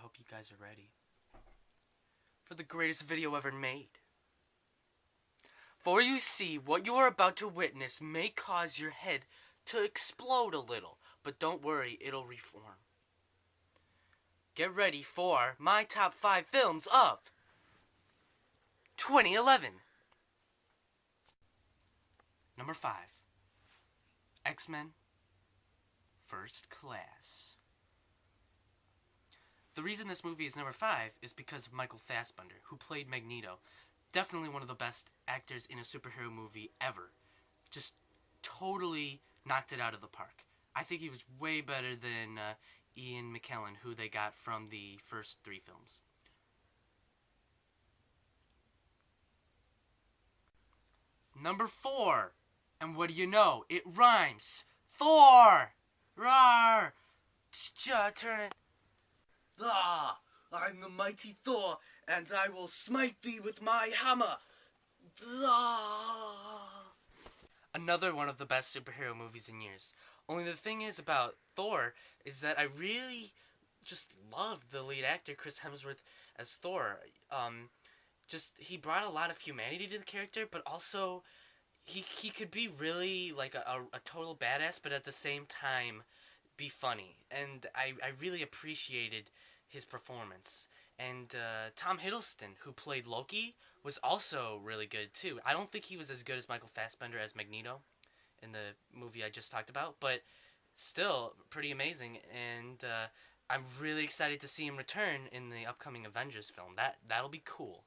hope you guys are ready for the greatest video ever made. For you see, what you are about to witness may cause your head to explode a little, but don't worry, it'll reform. Get ready for my top 5 films of 2011. Number 5, XMen First Class. The reason this movie is number 5 is because of Michael Fassbender, who played Magneto. Definitely one of the best actors in a superhero movie ever. Just totally knocked it out of the park. I think he was way better than Ian McKellen, who they got from the first 3 films. Number 4. And what do you know? It rhymes. Thor! Rawr! Turn it. Ah! I'm the mighty Thor, and I will smite thee with my hammer. Ah! Another one of the best superhero movies in years. Only the thing is about Thor is that I really just loved the lead actor, Chris Hemsworth, as Thor. He brought a lot of humanity to the character, but also he could be really like a total badass, but at the same time be funny. And I really appreciated his performance. And Tom Hiddleston, who played Loki, was also really good too. I don't think he was as good as Michael Fassbender as Magneto in the movie I just talked about, but still pretty amazing. And I'm really excited to see him return in the upcoming Avengers film. That'll be cool.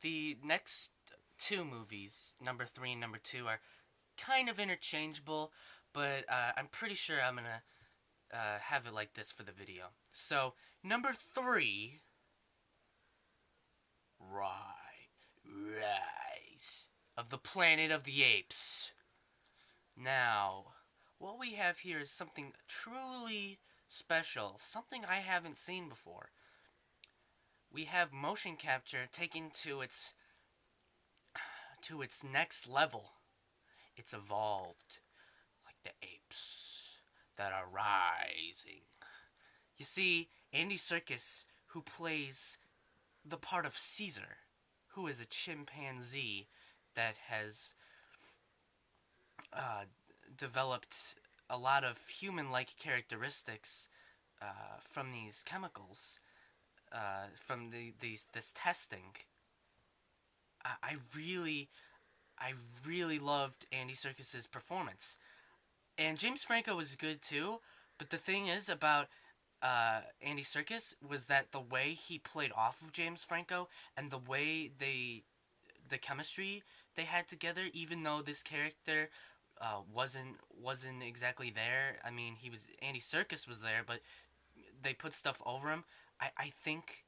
The next 2 movies, number 3 and number 2, are kind of interchangeable, but I'm pretty sure I'm gonna have it like this for the video. So, number 3, Rise of the Planet of the Apes. Now, what we have here is something truly special, something I haven't seen before. We have motion capture taken to its next level. It's evolved like the apes that are rising. You see, Andy Serkis, who plays the part of Caesar, who is a chimpanzee that has developed a lot of human-like characteristics from these chemicals, from this testing. I really loved Andy Serkis's performance. And James Franco was good too, but the thing is about Andy Serkis was that the way he played off of James Franco and the way the chemistry they had together, even though this character wasn't exactly there. I mean, Andy Serkis was there, but they put stuff over him. I think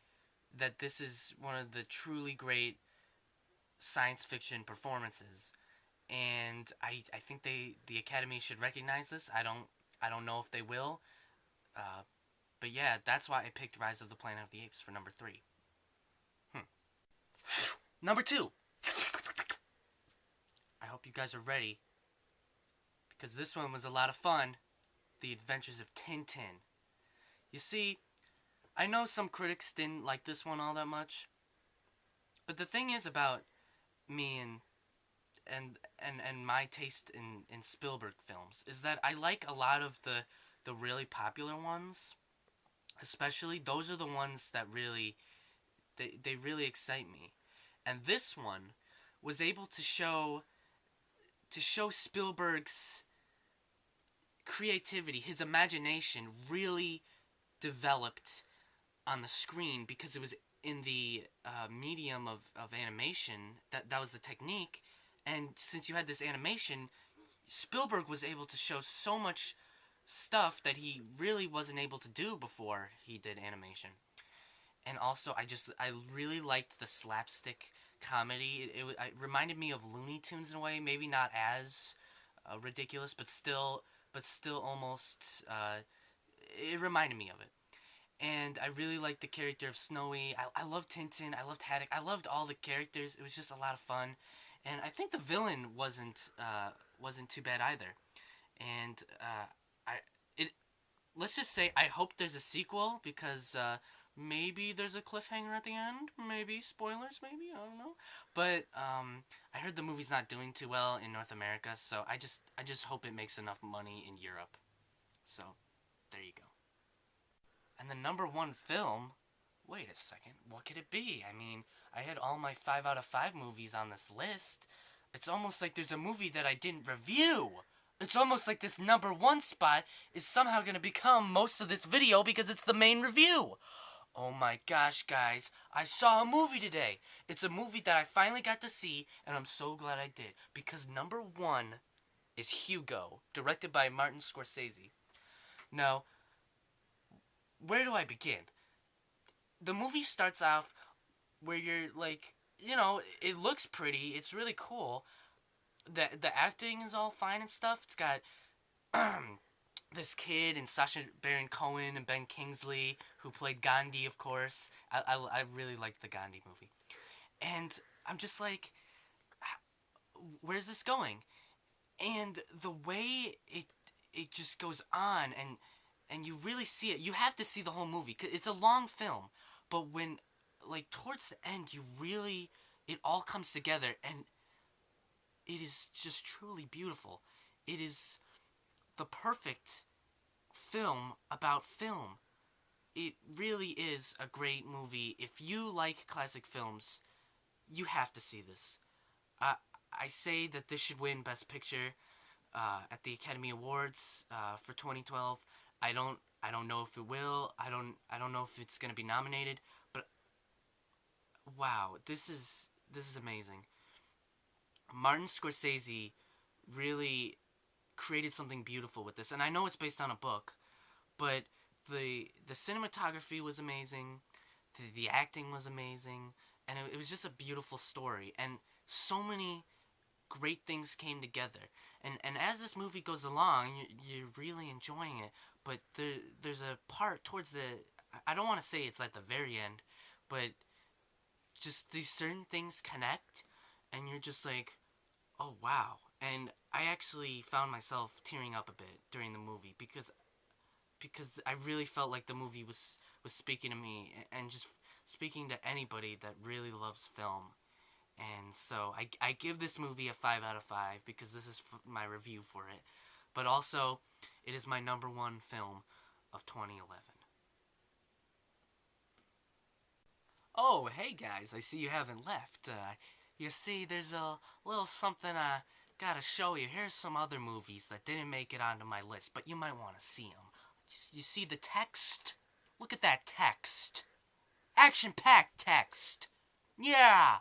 that this is one of the truly great science fiction performances, and I think the Academy should recognize this. I don't know if they will, but yeah, that's why I picked Rise of the Planet of the Apes for number 3. Number 2. I hope you guys are ready, because this one was a lot of fun. The Adventures of Tintin. You see, I know some critics didn't like this one all that much, but the thing is about me and my taste in Spielberg films is that I like a lot of the really popular ones. Especially those are the ones that really they really excite me. And this one was able to show Spielberg's creativity, his imagination really developed on the screen, because it was in the medium of animation. That was the technique. And since you had this animation, Spielberg was able to show so much stuff that he really wasn't able to do before he did animation. And also, I really liked the slapstick comedy. It reminded me of Looney Tunes in a way, maybe not as ridiculous, but still almost. It reminded me of it. And I really liked the character of Snowy. I loved Tintin. I loved Haddock. I loved all the characters. It was just a lot of fun. And I think the villain wasn't too bad either. And let's just say I hope there's a sequel because maybe there's a cliffhanger at the end. Maybe spoilers. Maybe I don't know. But I heard the movie's not doing too well in North America, so I just hope it makes enough money in Europe. So there you go. And the number one film. Wait a second. What could it be? I mean, I had all my 5 out of 5 movies on this list. It's almost like there's a movie that I didn't review. It's almost like this number one spot is somehow going to become most of this video because it's the main review. Oh my gosh, guys. I saw a movie today. It's a movie that I finally got to see, and I'm so glad I did. Because number one is Hugo, directed by Martin Scorsese. Now, where do I begin? The movie starts off where you're like, it looks pretty. It's really cool. The acting is all fine and stuff. It's got this kid and Sacha Baron Cohen and Ben Kingsley who played Gandhi, of course. I really liked the Gandhi movie, and I'm just like, where's this going? And the way it just goes on, and you really see it. You have to see the whole movie 'cause it's a long film, but when like towards the end, you really it all comes together, and it is just truly beautiful. It is the perfect film about film. It really is a great movie. If you like classic films, you have to see this. I I say that this should win Best Picture at the Academy Awards for 2012. I don't know if it will. I don't know if it's gonna be nominated. But wow, this is amazing. Martin Scorsese really created something beautiful with this, and I know it's based on a book, but the cinematography was amazing, the acting was amazing, and it was just a beautiful story, and so many great things came together. And as this movie goes along, you're really enjoying it, but there's a part towards I don't want to say it's at the very end, but just these certain things connect, and you're just like, oh wow. And I actually found myself tearing up a bit during the movie because I really felt like the movie was speaking to me and just speaking to anybody that really loves film. And so I give this movie a 5 out of 5 because this is my review for it. But also, it is my number one film of 2011. Oh, hey guys, I see you haven't left. You see, there's a little something I gotta show you. Here's some other movies that didn't make it onto my list, but you might want to see them. You see the text? Look at that text. Action packed text. Yeah!